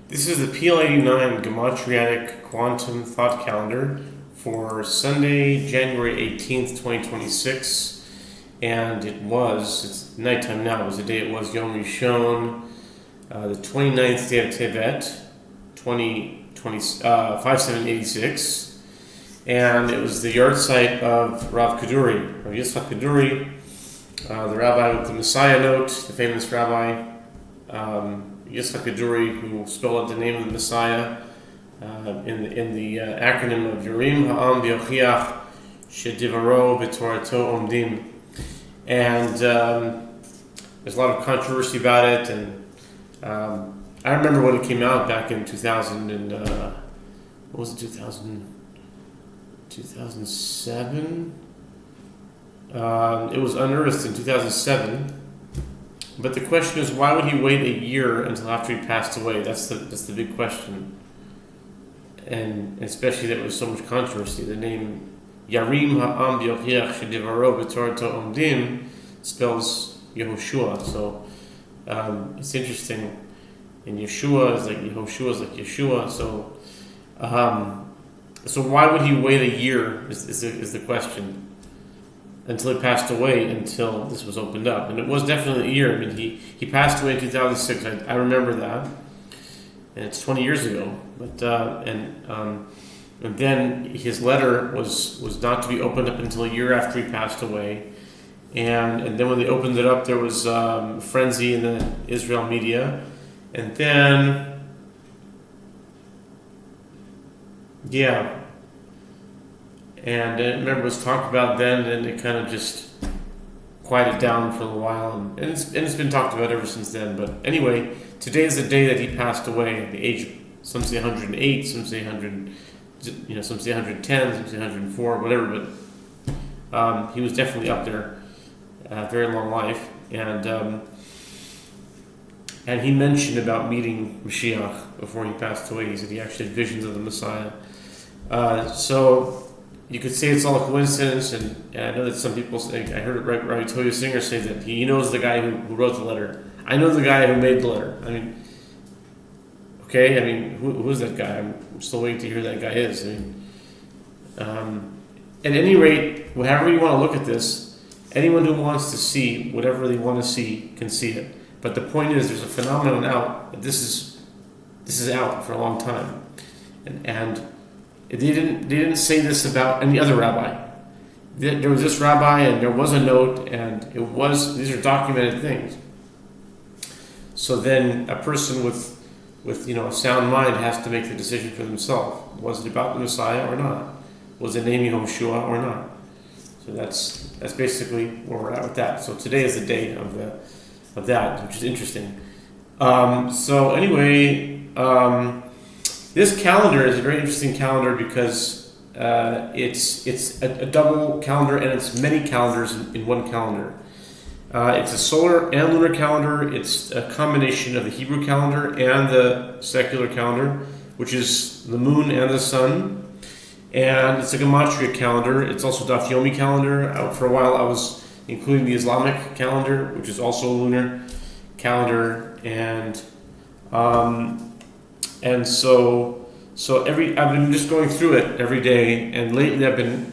This is the PL-89 Gematriatic Quantum Thought Calendar for Sunday, January 18th, 2026. And it's nighttime now, it was the day it was Yom Rishon, the 29th day of Tevet, 5786. And it was the yard site of Rav Kaduri, Rav Yitzchak Kaduri, the rabbi with the Messiah note, the famous rabbi. Yitzchak Kaduri, who spelled out the name of the Messiah in the acronym of Yorim Ha'am B'Yochiach Shedivaro B'Torato Omdim. And there's a lot of controversy about it, and I remember when it came out back in 2000 and what was it, 2007? It was unearthed in 2007. But the question is, why would he wait a year until after he passed away? That's the big question. And especially that there was so much controversy. The name Yarim Ha'am B'Yochiach Shedivaro B'Torato Omdim spells Yehoshua. So it's interesting. And Yeshua is like Yehoshua is like Yeshua. So why would he wait a year is the question, until he passed away, until this was opened up. And it was definitely a year. I mean, he passed away in 2006. I remember that, and it's 20 years ago. But and then his letter was not to be opened up until a year after he passed away. And then when they opened it up, there was frenzy in the Israel media. And then, yeah. And I remember it was talked about then, and it kind of just quieted down for a little while, and it's been talked about ever since then. But anyway, today is the day that he passed away at the age of, some say 108, some say 100, some say 110, some say 104, whatever. But he was definitely up there, very long life, and he mentioned about meeting Mashiach before he passed away. He said he actually had visions of the Messiah. So you could say it's all a coincidence, and I know that some people say, I heard Rabbi Toya Singer say that he knows the guy who wrote the letter. I know the guy who made the letter. I mean, okay, I mean, who is that guy? I'm still waiting to hear who that guy is. I mean, at any rate, however you want to look at this, anyone who wants to see whatever they want to see can see it. But the point is, there's a phenomenon out. This is out for a long time, and they didn't say this about any other rabbi. There was this rabbi, and there was a note, and these are documented things. So then a person with a sound mind has to make the decision for themselves. Was it about the Messiah or not? Was the name Yehoshua or not? So that's basically where we're at with that. So today is the day of that, which is interesting. So anyway. This calendar is a very interesting calendar because it's a double calendar, and it's many calendars in one calendar. It's a solar and lunar calendar. It's a combination of the Hebrew calendar and the secular calendar, which is the moon and the sun. And it's a Gematria calendar. It's also Daf Yomi calendar. For a while I was including the Islamic calendar, which is also a lunar calendar. And so I've been just going through it every day, and lately I've been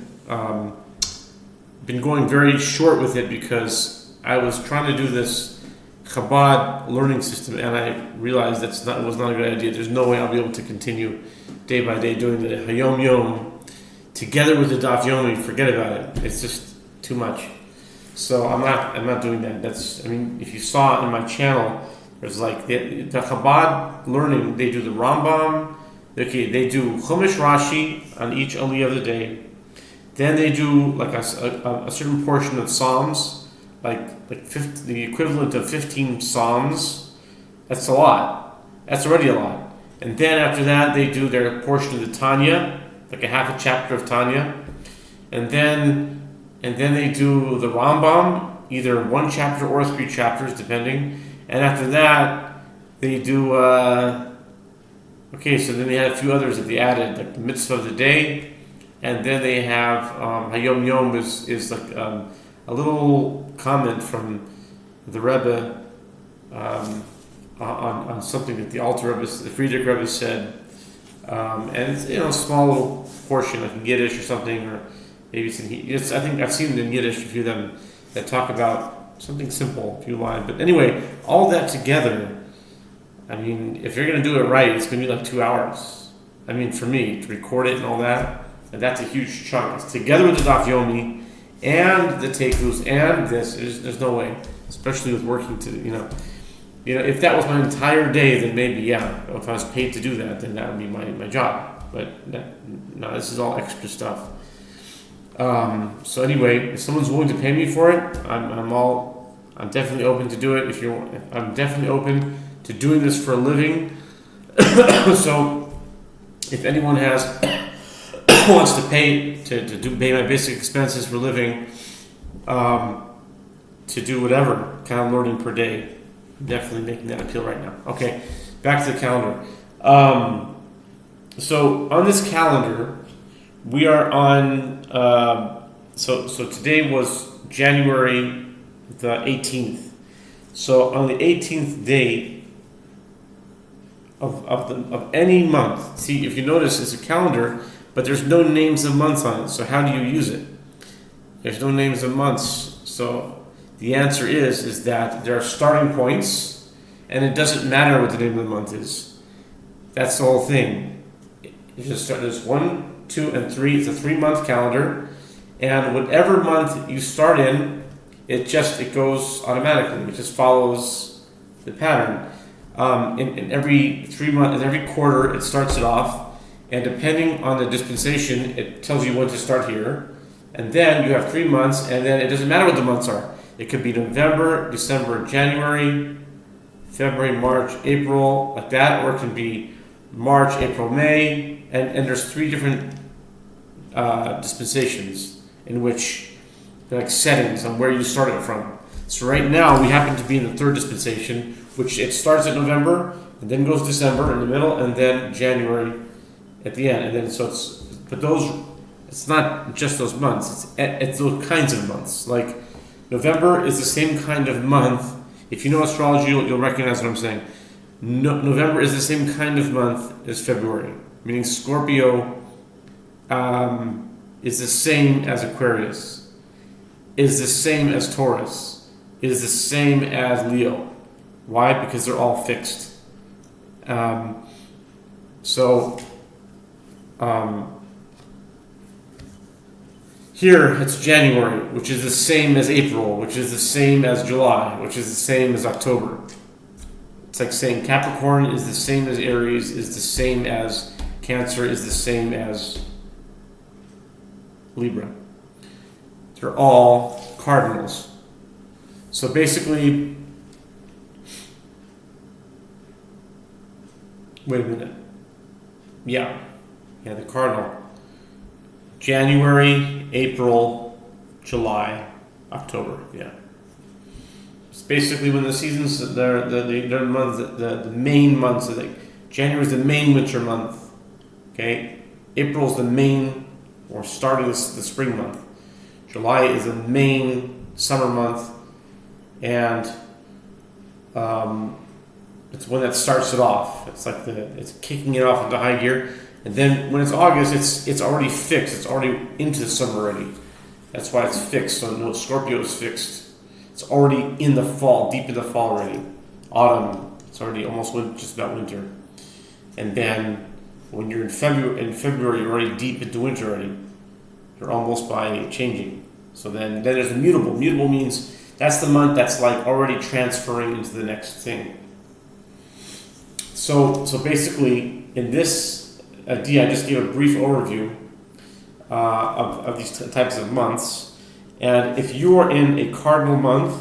going very short with it because I was trying to do this Chabad learning system, and I realized it was not a good idea. There's no way I'll be able to continue day by day doing the Hayom Yom together with the Daf Yomi. Forget about it. It's just too much. So I'm not doing that. If you saw it in my channel, there's like the Chabad learning. They do the Rambam. Okay, they do Chumash Rashi on each Aliyah of the day. Then they do like a certain portion of Psalms, like the equivalent of 15 Psalms. That's a lot. That's already a lot. And then after that, they do their portion of the Tanya, like a half a chapter of Tanya. And then they do the Rambam, either one chapter or 3 chapters, depending. And after that, they do, so then they had a few others that they added, like the mitzvah of the day, and then they have, Hayom Yom is like a little comment from the Rebbe on something that the Alter Rebbe, the Friedrich Rebbe said, and it's, a small little portion, like in Yiddish or something, or maybe it's I think I've seen it in Yiddish, a few of them that talk about something simple, a few lines. But anyway, all that together, I mean, if you're going to do it right, it's going to be like 2 hours. I mean, for me, to record it and all that, and that's a huge chunk. It's together with the Daf Yomi and the Teikus and this. There's no way, especially with working if that was my entire day, then maybe, yeah. If I was paid to do that, then that would be my job. But no, this is all extra stuff. So anyway, if someone's willing to pay me for it, I'm definitely open to do it. I'm definitely open to doing this for a living. So if anyone wants to pay pay my basic expenses for a living, to do whatever kind of learning per day, I'm definitely making that appeal right now. Okay, back to the calendar. So on this calendar, we are on. So today was January the 18th. So on the 18th day of any month. See, if you notice, it's a calendar, but there's no names of months on it. So how do you use it? There's no names of months. So the answer is that there are starting points, and it doesn't matter what the name of the month is. That's the whole thing. You just start. There's 1, 2, and 3. It's a 3-month calendar, and whatever month you start in, it goes automatically. It just follows the pattern. In every 3 months, in every quarter, it starts it off, and depending on the dispensation, it tells you when to start here. And then you have 3 months, and then it doesn't matter what the months are. It could be November, December, January, February, March, April, like that, or it can be March, April, May, and there's 3 different dispensations in which they're like settings on where you started from. So right now we happen to be in the 3rd dispensation, which it starts at November and then goes December in the middle and then January at the end, and then it's not just those months. It's those kinds of months. Like November is the same kind of month. If you know astrology, you'll recognize what I'm saying. November is the same kind of month as February, meaning Scorpio is the same as Aquarius, is the same as Taurus, is the same as Leo. Why? Because they're all fixed. Here it's January, which is the same as April, which is the same as July, which is the same as October. It's like saying Capricorn is the same as Aries, is the same as Cancer, is the same as Libra. They're all cardinals. So basically, wait a minute. Yeah, the cardinal. January, April, July, October. Yeah, it's basically when the seasons, they're months, the main months. January is the main winter month. Okay, April is the main or starting the spring month. July is the main summer month, and it's when that starts it off. It's like it's kicking it off into high gear. And then when it's August, it's already fixed. It's already into the summer already. That's why it's fixed. So no, Scorpio is fixed. It's already in the fall, deep in the fall already. Autumn. It's already almost just about winter. And then when you're in February, you're already deep into winter already. You're almost by changing. So then there's a mutable. Mutable means that's the month that's like already transferring into the next thing. So basically in this I just gave a brief overview of these types of months. And if you are in a cardinal month,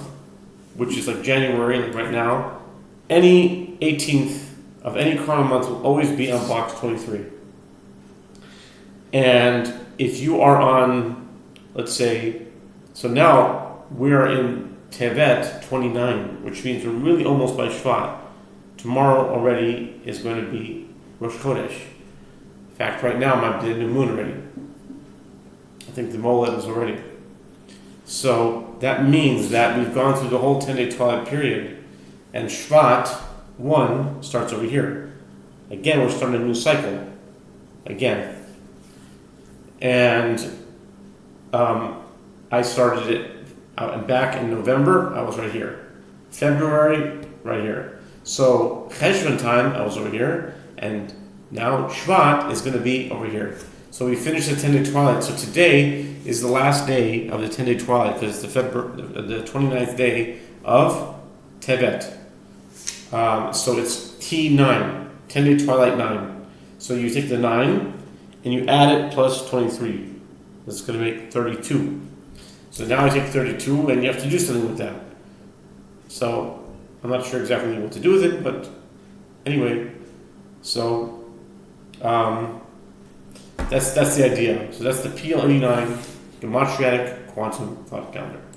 which is like January, like right now, any 18th of any cardinal month will always be on box 23. And if you are on, let's say, so now we're in Tevet 29, which means we're really almost by Shvat. Tomorrow already is going to be Rosh Chodesh. In fact, right now might be the new moon already. I think the Moled is already. So that means that we've gone through the whole 10-day twilight period, and Shvat 1 starts over here. Again, we're starting a new cycle. Again. And I started it back in November, I was right here. February, right here. So Cheshvan time, I was over here, and now Shvat is going to be over here. So we finished the 10-day twilight. So today is the last day of the 10-day twilight because it's the 29th day of Tevet. So it's T9, 10-day twilight 9. So you take the 9 and you add it plus 23. That's going to make 32. So now I take 32 and you have to do something with that. So I'm not sure exactly what to do with it, but anyway, so that's the idea. So that's the PL-89 Gematriatic Quantum Thought Calendar.